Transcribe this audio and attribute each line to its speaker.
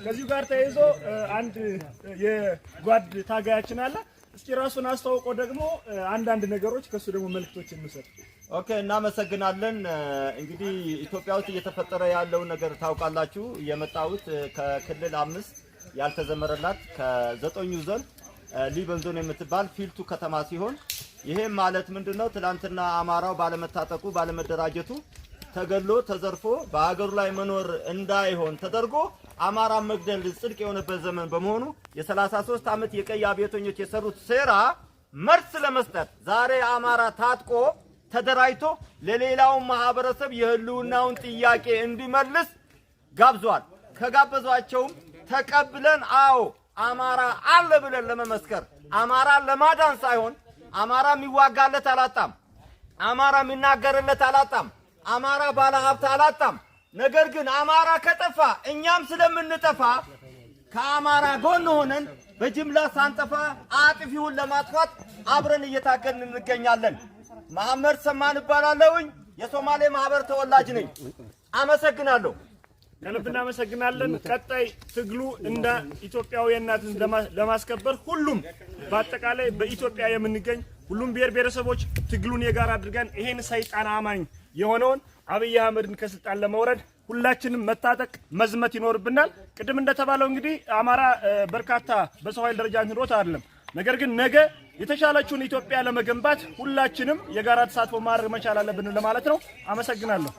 Speaker 1: ከዚህ ጋር ተይዞ አንድ የጓድ ታጋያችን አለ። እስኪ ራሱን አስተዋውቆ ደግሞ አንዳንድ ነገሮች ከሱ ደግሞ መልክቶችን እንሰጥ።
Speaker 2: ኦኬ፣ እናመሰግናለን። እንግዲህ ኢትዮጵያ ውስጥ እየተፈጠረ ያለው ነገር ታውቃላችሁ። የመጣሁት ከክልል 5 ያልተዘመረላት ከ9ኙ ዞን ሊበን ዞን የምትባል ፊልቱ ከተማ ሲሆን ይሄም ማለት ምንድነው? ትላንትና አማራው ባለመታጠቁ ባለመደራጀቱ ተገሎ ተዘርፎ በአገሩ ላይ መኖር እንዳይሆን ተደርጎ አማራ መግደል ጽድቅ የሆነበት ዘመን በመሆኑ የ33 ዓመት የቀይ አብዮተኞች የሰሩት ሴራ መልስ ለመስጠት ዛሬ አማራ ታጥቆ ተደራጅቶ ለሌላው ማህበረሰብ የህልውናውን ጥያቄ እንዲመልስ ጋብዟል። ከጋበዟቸውም ተቀብለን አዎ አማራ አለ ብለን ለመመስከር አማራ ለማዳን ሳይሆን አማራ የሚዋጋለት አላጣም፣ አማራ የሚናገርለት አላጣም፣ አማራ ባለ ሀብት አላጣም። ነገር ግን አማራ ከጠፋ እኛም ስለምንጠፋ ከአማራ ጎን ሆነን በጅምላ ሳንጠፋ አጥፊውን ለማጥፋት አብረን እየታገልን እንገኛለን። መሐመድ ሰማን እባላለሁኝ። የሶማሌ ማህበር ተወላጅ ነኝ። አመሰግናለሁ።
Speaker 1: ከልብ እናመሰግናለን። ቀጣይ ትግሉ እንደ ኢትዮጵያውያንነትን ለማስከበር ሁሉም በአጠቃላይ በኢትዮጵያ የምንገኝ ሁሉም ብሔር ብሔረሰቦች ትግሉን የጋራ አድርገን ይሄን ሰይጣን አማኝ የሆነውን አብይ አህመድን ከስልጣን ለመውረድ ሁላችንም መታጠቅ መዝመት ይኖርብናል። ቅድም እንደተባለው እንግዲህ አማራ በርካታ በሰው ኃይል ደረጃ ኑሮት አይደለም። ነገር ግን ነገ የተሻለችውን ኢትዮጵያ ለመገንባት ሁላችንም የጋራ ተሳትፎ ማድረግ መቻል አለብን ለማለት ነው። አመሰግናለሁ።